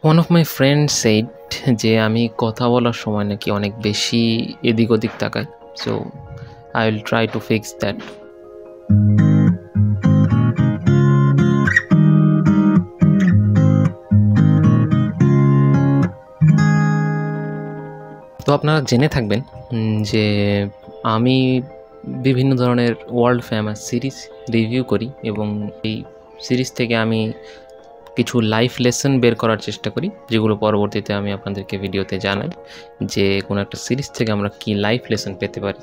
One of my friends said যে আমি কথা বলার সময় নাকি অনেক বেশি এদিক ওদিক তাকাই। So I will try to fix that. তো আপনারা জেনে থাকবেন যে আমি বিভিন্ন ধরনের ওয়ার্ল্ড ফেমাস সিরিজ রিভিউ করি এবং এই সিরিজ থেকে আমি কিছু লাইফ লেসন বের করার চেষ্টা করি, যেগুলো পরবর্তীতে আমি আপনাদেরকে ভিডিওতে জানাই যে কোনো একটা সিরিজ থেকে আমরা কি লাইফ লেসন পেতে পারি।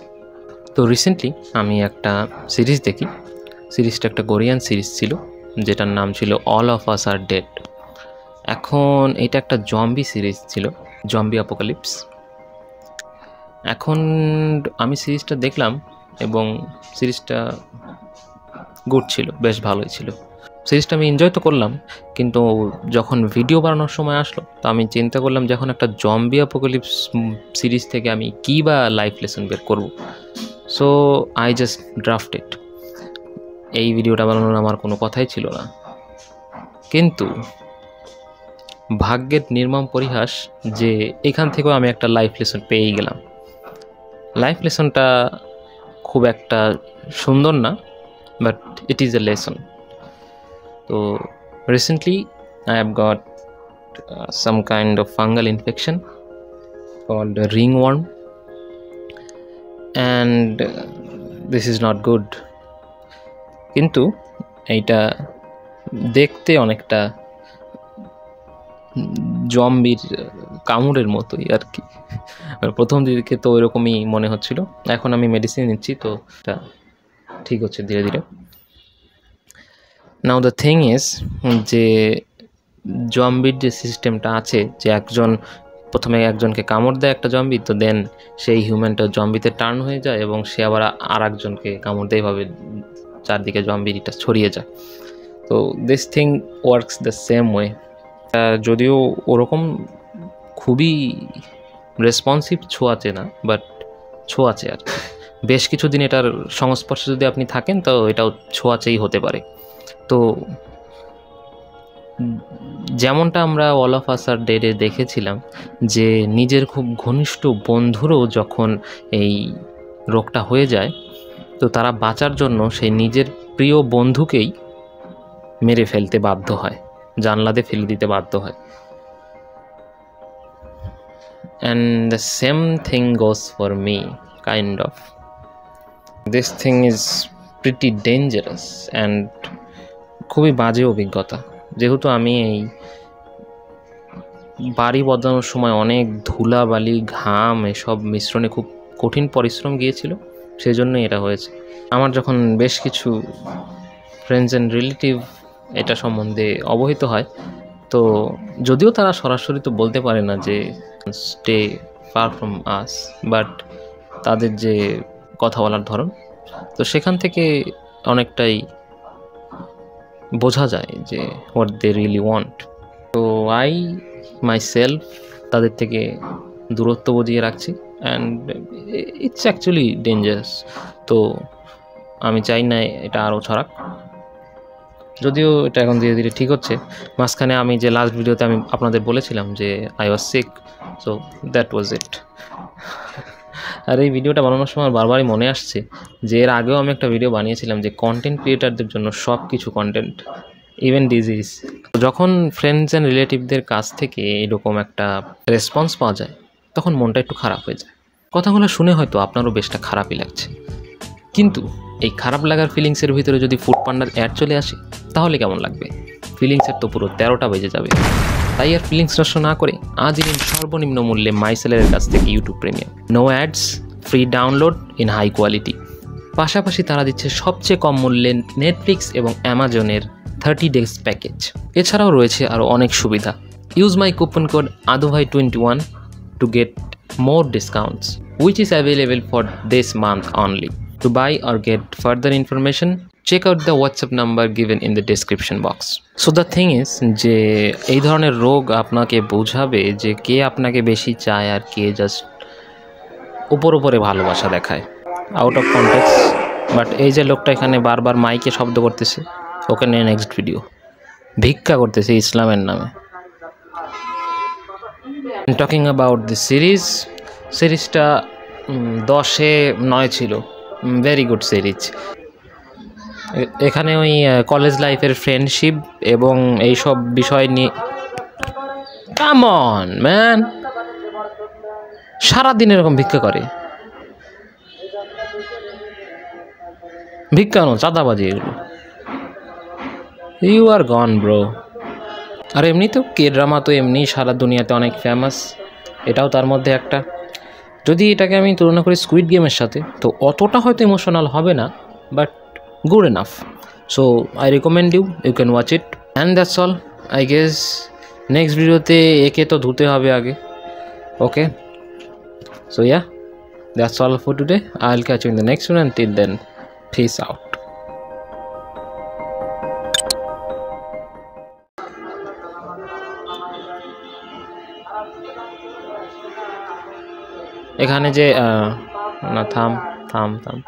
তো রিসেন্টলি আমি একটা সিরিজ দেখি। সিরিজটা একটা কোরিয়ান সিরিজ ছিল, যেটার নাম ছিল all of us are dead. এখন এটা একটা জম্বি সিরিজ ছিল, জম্বি অ্যাপোকালিপস। এখন আমি সিরিজটা দেখলাম এবং সিরিজটা গুড ছিল, বেশ ভালোই ছিল। সিরিজটা আমি এনজয় তো করলাম, কিন্তু যখন ভিডিও বানানোর সময় আসলো তো আমি চিন্তা করলাম যে এখন একটা জম্বি অ্যাপোকালিপস সিরিজ থেকে আমি কী বা লাইফ লেসন বের করব। So I just drafted. এই ভিডিওটা বানানোর আমার কোনো কথাই ছিল না, কিন্তু ভাগ্যের নির্মম পরিহাস যে এখান থেকেও আমি একটা লাইফ লেসন পেয়েই গেলাম। লাইফ লেসনটা খুব একটা সুন্দর না, but it is a lesson. So recently I have got some kind of fungal infection called ringworm, and this is not good. কিন্তু এইটা দেখতে অনেকটা জম্বির কামড়ের মতোই আর কি। প্রথম দিকে তো ওইরকমই মনে হচ্ছিল, এখন আমি মেডিসিন নিচ্ছি তো এটা ঠিক হচ্ছে ধীরে ধীরে। নাও দ্য থিং ইজ যে জম্বির যে সিস্টেমটা আছে, যে প্রথমে একজনকে কামড় দেয় একটা জম্বি, তো দেন সেই হিউম্যানটা জম্বিতে টার্ন হয়ে যায় এবং সে আবার আর একজনকে কামড় দেয়, এভাবে চারদিকে জম্বিটা ছড়িয়ে যায়। তো this thing works the same way. যদিও ওরকম খুবই রেসপন্সিভ ছোঁয়াচে না, বাট ছোঁয়াচে আর কি। বেশ কিছুদিন এটার সংস্পর্শে যদি আপনি থাকেন তো এটাও ছোঁয়াচেই হতে পারে। তো যেমনটা আমরা অল অফ আস আর ডেডে দেখেছিলাম যে নিজের খুব ঘনিষ্ঠ বন্ধুরও যখন এই রোগটা হয়ে যায়, তো তারা বাঁচার জন্য সেই নিজের প্রিয় বন্ধুকেই মেরে ফেলতে বাধ্য হয়, জানলাতে ফেলে দিতে বাধ্য হয়। And the same thing goes for me, kind of. This thing is pretty dangerous and খুবই বাজে অভিজ্ঞতা। যেহেতু আমি এই বাড়ি বদলানোর সময় অনেক ধুলাবালি, ঘাম এসব মিশ্রণে খুব কঠিন পরিশ্রম গিয়েছিল, সেই জন্যই এটা হয়েছে। আমার যখন বেশ কিছু ফ্রেন্ডস অ্যান্ড রিলেটিভ এটা সম্বন্ধে অবহিত হয়, তো যদিও তারা সরাসরি তো বলতে পারে না যে stay far from us, but তাদের যে কথা বলার ধরন, তো সেখান থেকে অনেকটাই বোঝা যায় যে হোয়াট দে রিয়েলি ওয়ান্ট। তো আই মাইসেলফ তাদের থেকে দূরত্ব বজিয়ে রাখছি, অ্যান্ড ইটস অ্যাকচুয়ালি ডেঞ্জারাস। তো আমি চাই না এটা আরও ছড়াক, যদিও এটা এখন ধীরে ধীরে ঠিক হচ্ছে। মাঝখানে আমি যে লাস্ট ভিডিওতে আমি আপনাদের বলেছিলাম যে I was sick, so that was it. আর এই ভিডিওটা বানানোর সময় বারবারই মনে আসছে যে এর আগেও আমি একটা ভিডিও বানিয়েছিলাম যে কন্টেন্ট ক্রিয়েটারদের জন্য সব কিছু কন্টেন্ট, ইভেন ডিজিজ। যখন ফ্রেন্ডস অ্যান্ড রিলেটিভদের কাছ থেকে এরকম একটা রেসপন্স পাওয়া যায়, তখন মনটা একটু খারাপ হয়ে যায়। কথাগুলো শুনে হয়তো আপনারও বেশটা খারাপই লাগছে, কিন্তু এই খারাপ লাগার ফিলিংসের ভিতরে যদি ফুড পান্ডার অ্যাড চলে আসে তাহলে কেমন লাগবে? ফিলিংসের তো পুরো 13টা বেজে যাবে। তাই আর ফিলিংস নষ্ট না করে আজই নিন সর্বনিম্ন মূল্যে মাইসেলের কাছ থেকে YouTube premium. No ads, free download in high quality. পাশাপাশি তারা দিচ্ছে সবচেয়ে কম মূল্যে নেটফ্লিক্স এবং অ্যামাজনের 30 days প্যাকেজ। এছাড়াও রয়েছে আরও অনেক সুবিধা। Use my coupon code ADUBHAI21 to get more discounts, which is available for this month only. To buy or get further information, check out the WhatsApp number given in the description box. So the thing is যে এই ধরনের রোগ আপনাকে বোঝাবে যে কে আপনাকে বেশি চায় আর কে জাস্ট উপরে ভালোবাসা দেখায়, আউট অফ কনটেক্সট। বাট এই যে লোকটা এখানে বারবার মাইকে শব্দ করতেছে, ওকে নিয়ে নেক্সট ভিডিও। ভিক্ষা করতেছে ইসলামের নামে। টকিং অ্যাবাউট দি সিরিজটা 10-এ 9 ছিল, ভেরি গুড সিরিজ। এখানে ওই কলেজ লাইফের ফ্রেন্ডশিপ এবং এইসব বিষয় নিয়ে, কাম অন ম্যান, সারাদিন এরকম ভিক্ষা করে, ভিক্ষা নো চাঁদাবাজি এগুলো। You R gone bro. আর এমনিতেও কে ড্রামা তো এমনি সারা দুনিয়াতে অনেক ফেমাস, এটাও তার মধ্যে একটা। যদি এটাকে আমি তুলনা করি স্কুইড গেমের সাথে, তো অতটা হয়তো ইমোশনাল হবে না, but good enough. So I recommend you can watch it, and that's all I guess. Next ভিডিওতে একে তো ধুতে হবে আগে, okay? So ya, that's all for today. I will catch you in the next one, and till then, peace out. এখানে যে না, থাম থাম থাম।